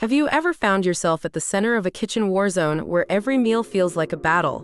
Have you ever found yourself at the center of a kitchen war zone where every meal feels like a battle?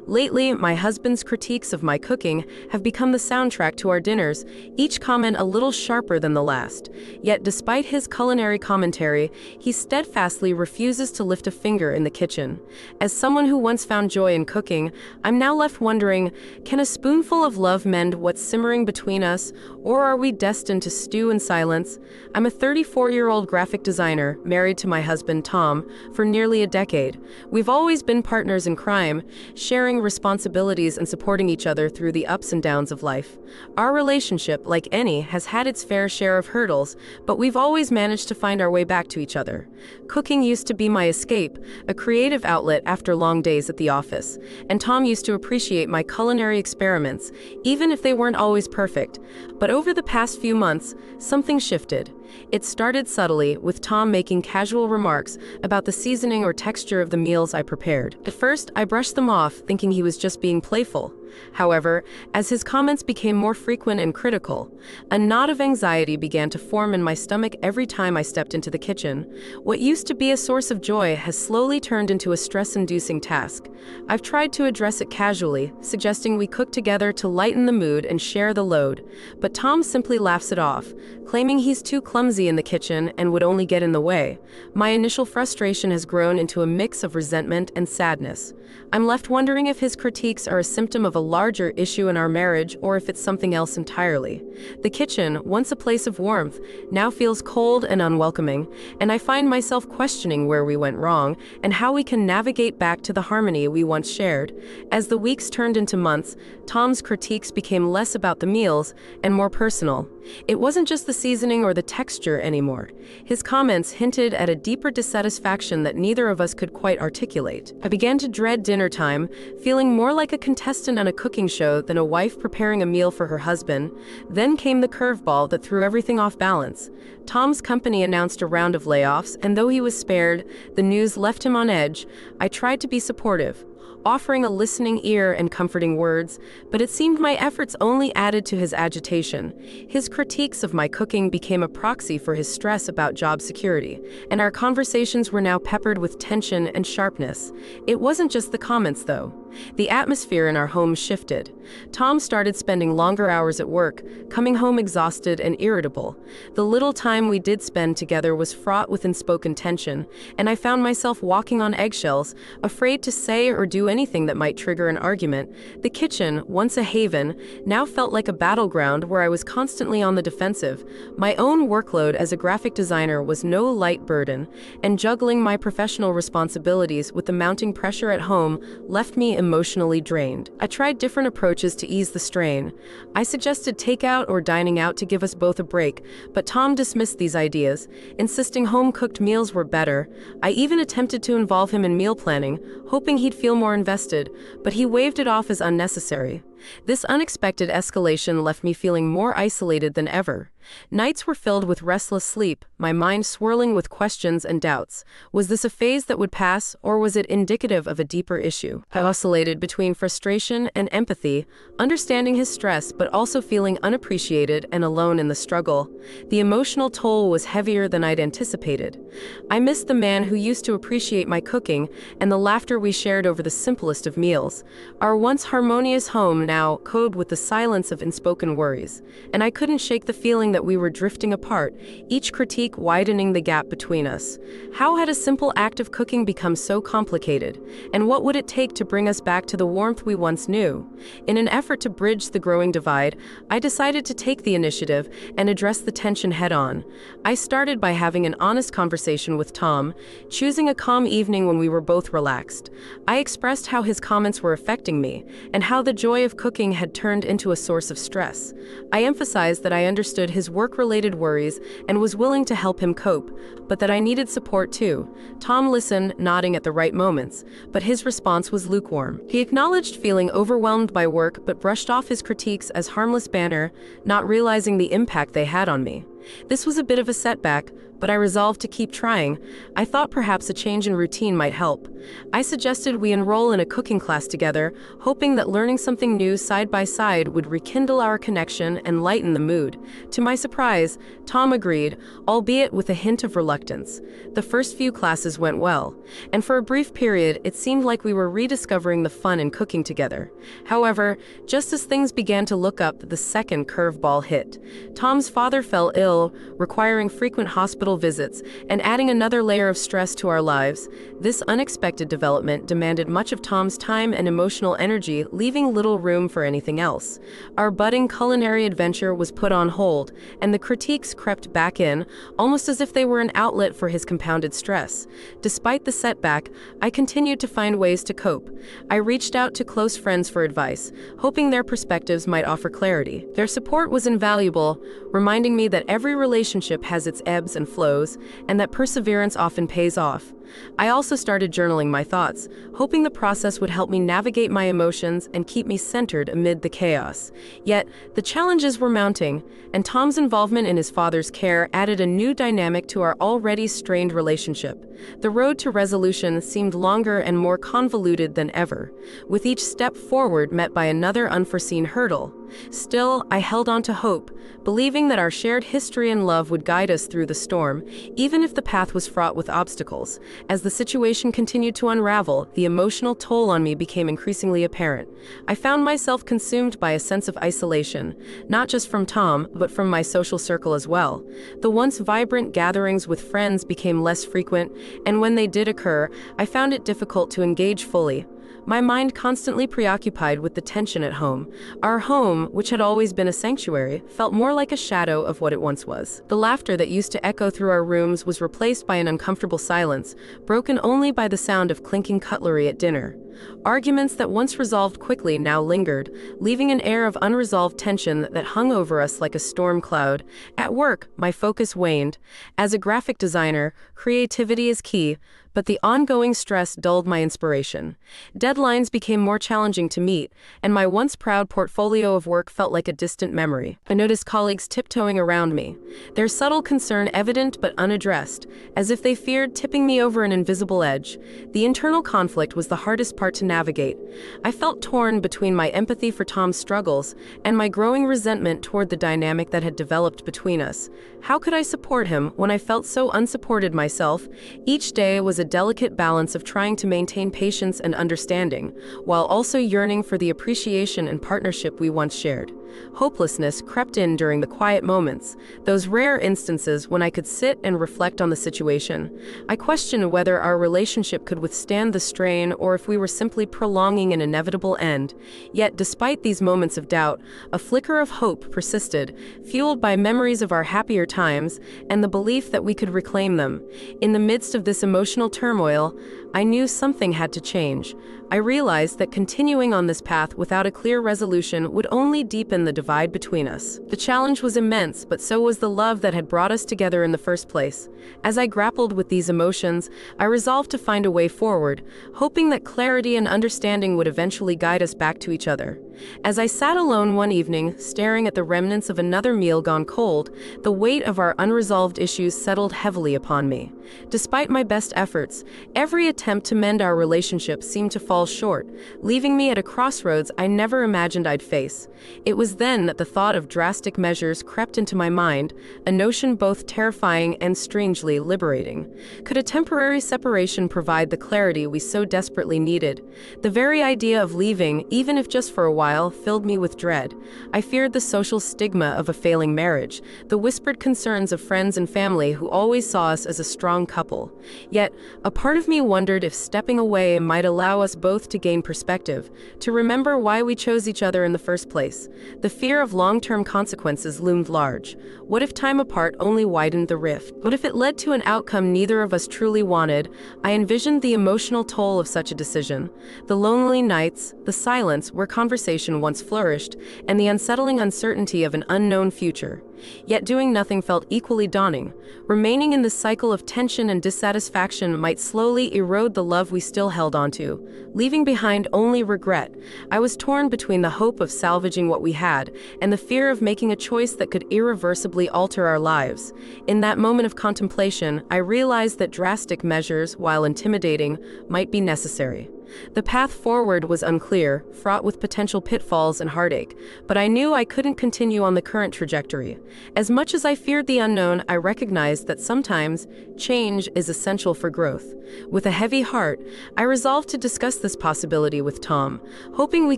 Lately, my husband's critiques of my cooking have become the soundtrack to our dinners, each comment a little sharper than the last. Yet despite his culinary commentary, he steadfastly refuses to lift a finger in the kitchen. As someone who once found joy in cooking, I'm now left wondering, can a spoonful of love mend what's simmering between us, or are we destined to stew in silence? I'm a 34-year-old graphic designer, married to my husband, Tom, for nearly a decade. We've always been partners in crime, sharing responsibilities and supporting each other through the ups and downs of life. Our relationship, like any, has had its fair share of hurdles, but we've always managed to find our way back to each other. Cooking used to be my escape, a creative outlet after long days at the office, and Tom used to appreciate my culinary experiments, even if they weren't always perfect. But over the past few months, something shifted. It started subtly, with Tom making casual remarks about the seasoning or texture of the meals I prepared. At first, I brushed them off, thinking he was just being playful. However, as his comments became more frequent and critical, a knot of anxiety began to form in my stomach every time I stepped into the kitchen. What used to be a source of joy has slowly turned into a stress-inducing task. I've tried to address it casually, suggesting we cook together to lighten the mood and share the load, but Tom simply laughs it off, claiming he's too clumsy in the kitchen and would only get in the way. My initial frustration has grown into a mix of resentment and sadness. I'm left wondering if his critiques are a symptom of a larger issue in our marriage or if it's something else entirely. The kitchen, once a place of warmth, now feels cold and unwelcoming, and I find myself questioning where we went wrong and how we can navigate back to the harmony we once shared. As the weeks turned into months, Tom's critiques became less about the meals and more personal. It wasn't just the seasoning or the texture anymore. His comments hinted at a deeper dissatisfaction that neither of us could quite articulate. I began to dread dinner time, feeling more like a contestant on a cooking show than a wife preparing a meal for her husband. Then came the curveball that threw everything off balance. Tom's company announced a round of layoffs, and though he was spared, the news left him on edge. I tried to be supportive, offering a listening ear and comforting words, but it seemed my efforts only added to his agitation. His critiques of my cooking became a proxy for his stress about job security, and our conversations were now peppered with tension and sharpness. It wasn't just the comments, though. The atmosphere in our home shifted. Tom started spending longer hours at work, coming home exhausted and irritable. The little time we did spend together was fraught with unspoken tension, and I found myself walking on eggshells, afraid to say or do anything that might trigger an argument. The kitchen, once a haven, now felt like a battleground where I was constantly on the defensive. My own workload as a graphic designer was no light burden, and juggling my professional responsibilities with the mounting pressure at home left me emotionally drained. I tried different approaches to ease the strain. I suggested takeout or dining out to give us both a break, but Tom dismissed these ideas, insisting home-cooked meals were better. I even attempted to involve him in meal planning, hoping he'd feel more invested, but he waved it off as unnecessary. This unexpected escalation left me feeling more isolated than ever. Nights were filled with restless sleep, my mind swirling with questions and doubts. Was this a phase that would pass, or was it indicative of a deeper issue? I oscillated between frustration and empathy, understanding his stress but also feeling unappreciated and alone in the struggle. The emotional toll was heavier than I'd anticipated. I missed the man who used to appreciate my cooking and the laughter we shared over the simplest of meals. Our once harmonious home now code with the silence of unspoken worries, and I couldn't shake the feeling that we were drifting apart, each critique widening the gap between us. How had a simple act of cooking become so complicated, and what would it take to bring us back to the warmth we once knew? In an effort to bridge the growing divide, I decided to take the initiative and address the tension head-on. I started by having an honest conversation with Tom, choosing a calm evening when we were both relaxed. I expressed how his comments were affecting me, and how the joy of cooking had turned into a source of stress. I emphasized that I understood his work-related worries and was willing to help him cope, but that I needed support too. Tom listened, nodding at the right moments, but his response was lukewarm. He acknowledged feeling overwhelmed by work but brushed off his critiques as harmless banter, not realizing the impact they had on me. This was a bit of a setback, but I resolved to keep trying. I thought perhaps a change in routine might help. I suggested we enroll in a cooking class together, hoping that learning something new side by side would rekindle our connection and lighten the mood. To my surprise, Tom agreed, albeit with a hint of reluctance. The first few classes went well, and for a brief period, it seemed like we were rediscovering the fun in cooking together. However, just as things began to look up, the second curveball hit. Tom's father fell ill, requiring frequent hospital visits and adding another layer of stress to our lives. This unexpected development demanded much of Tom's time and emotional energy, leaving little room for anything else. Our budding culinary adventure was put on hold, and the critiques crept back in, almost as if they were an outlet for his compounded stress. Despite the setback, I continued to find ways to cope. I reached out to close friends for advice, hoping their perspectives might offer clarity. Their support was invaluable, reminding me that every relationship has its ebbs and flows, and that perseverance often pays off. I also started journaling my thoughts, hoping the process would help me navigate my emotions and keep me centered amid the chaos. Yet, the challenges were mounting, and Tom's involvement in his father's care added a new dynamic to our already strained relationship. The road to resolution seemed longer and more convoluted than ever, with each step forward met by another unforeseen hurdle. Still, I held on to hope, believing that our shared history and love would guide us through the storm, even if the path was fraught with obstacles. As the situation continued to unravel, the emotional toll on me became increasingly apparent. I found myself consumed by a sense of isolation, not just from Tom, but from my social circle as well. The once vibrant gatherings with friends became less frequent, and when they did occur, I found it difficult to engage fully. My mind constantly preoccupied with the tension at home. Our home, which had always been a sanctuary, felt more like a shadow of what it once was. The laughter that used to echo through our rooms was replaced by an uncomfortable silence, broken only by the sound of clinking cutlery at dinner. Arguments that once resolved quickly now lingered, leaving an air of unresolved tension that hung over us like a storm cloud. At work, my focus waned. As a graphic designer, creativity is key, but the ongoing stress dulled my inspiration. Deadlines became more challenging to meet, and my once proud portfolio of work felt like a distant memory. I noticed colleagues tiptoeing around me, their subtle concern evident but unaddressed, as if they feared tipping me over an invisible edge. The internal conflict was the hardest part to navigate. I felt torn between my empathy for Tom's struggles and my growing resentment toward the dynamic that had developed between us. How could I support him when I felt so unsupported myself? Each day was a delicate balance of trying to maintain patience and understanding, while also yearning for the appreciation and partnership we once shared. Hopelessness crept in during the quiet moments, those rare instances when I could sit and reflect on the situation. I questioned whether our relationship could withstand the strain or if we were simply prolonging an inevitable end. Yet, despite these moments of doubt, a flicker of hope persisted, fueled by memories of our happier times and the belief that we could reclaim them. In the midst of this emotional turmoil, I knew something had to change. I realized that continuing on this path without a clear resolution would only deepen the divide between us. The challenge was immense, but so was the love that had brought us together in the first place. As I grappled with these emotions, I resolved to find a way forward, hoping that clarity and understanding would eventually guide us back to each other. As I sat alone one evening, staring at the remnants of another meal gone cold, the weight of our unresolved issues settled heavily upon me. Despite my best efforts, every attempt to mend our relationship seemed to fall short, leaving me at a crossroads I never imagined I'd face. It was then that the thought of drastic measures crept into my mind, a notion both terrifying and strangely liberating. Could a temporary separation provide the clarity we so desperately needed? The very idea of leaving, even if just for a while, filled me with dread. I feared the social stigma of a failing marriage, the whispered concerns of friends and family who always saw us as a strong couple. Yet, a part of me wondered if stepping away might allow us both to gain perspective, to remember why we chose each other in the first place. The fear of long-term consequences loomed large. What if time apart only widened the rift? What if it led to an outcome neither of us truly wanted? I envisioned the emotional toll of such a decision. The lonely nights, the silence where conversations conversation once flourished and the unsettling uncertainty of an unknown future. Yet doing nothing felt equally daunting. Remaining in this cycle of tension and dissatisfaction might slowly erode the love we still held onto, leaving behind only regret. I was torn between the hope of salvaging what we had and the fear of making a choice that could irreversibly alter our lives. In that moment of contemplation, I realized that drastic measures, while intimidating, might be necessary. The path forward was unclear, fraught with potential pitfalls and heartache, but I knew I couldn't continue on the current trajectory. As much as I feared the unknown, I recognized that sometimes change is essential for growth. With a heavy heart, I resolved to discuss this possibility with Tom, hoping we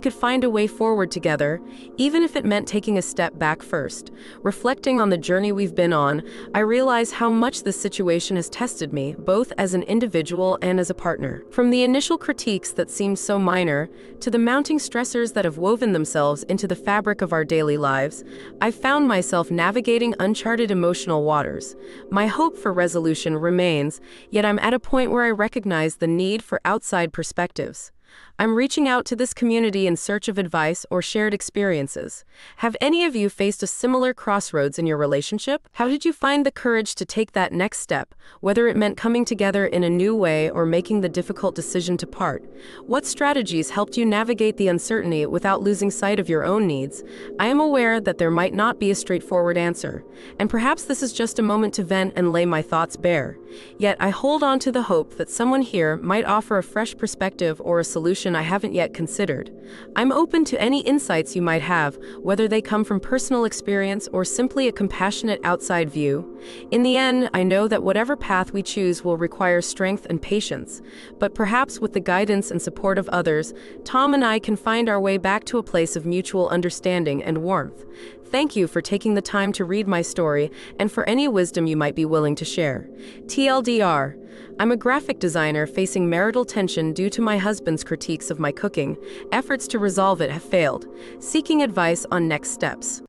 could find a way forward together, even if it meant taking a step back first. Reflecting on the journey we've been on, I realize how much this situation has tested me, both as an individual and as a partner. From the initial critiques that seemed so minor, to the mounting stressors that have woven themselves into the fabric of our daily lives, I've found myself navigating uncharted emotional waters. My hope for resolution remains, yet I'm at a point where I recognize the need for outside perspectives. I'm reaching out to this community in search of advice or shared experiences. Have any of you faced a similar crossroads in your relationship? How did you find the courage to take that next step, whether it meant coming together in a new way or making the difficult decision to part? What strategies helped you navigate the uncertainty without losing sight of your own needs? I am aware that there might not be a straightforward answer, and perhaps this is just a moment to vent and lay my thoughts bare. Yet I hold on to the hope that someone here might offer a fresh perspective or a solution I haven't yet considered. I'm open to any insights you might have, whether they come from personal experience or simply a compassionate outside view. In the end, I know that whatever path we choose will require strength and patience, but perhaps with the guidance and support of others, Tom and I can find our way back to a place of mutual understanding and warmth. Thank you for taking the time to read my story and for any wisdom you might be willing to share. TLDR, I'm a graphic designer facing marital tension due to my husband's critiques of my cooking. Efforts to resolve it have failed. Seeking advice on next steps.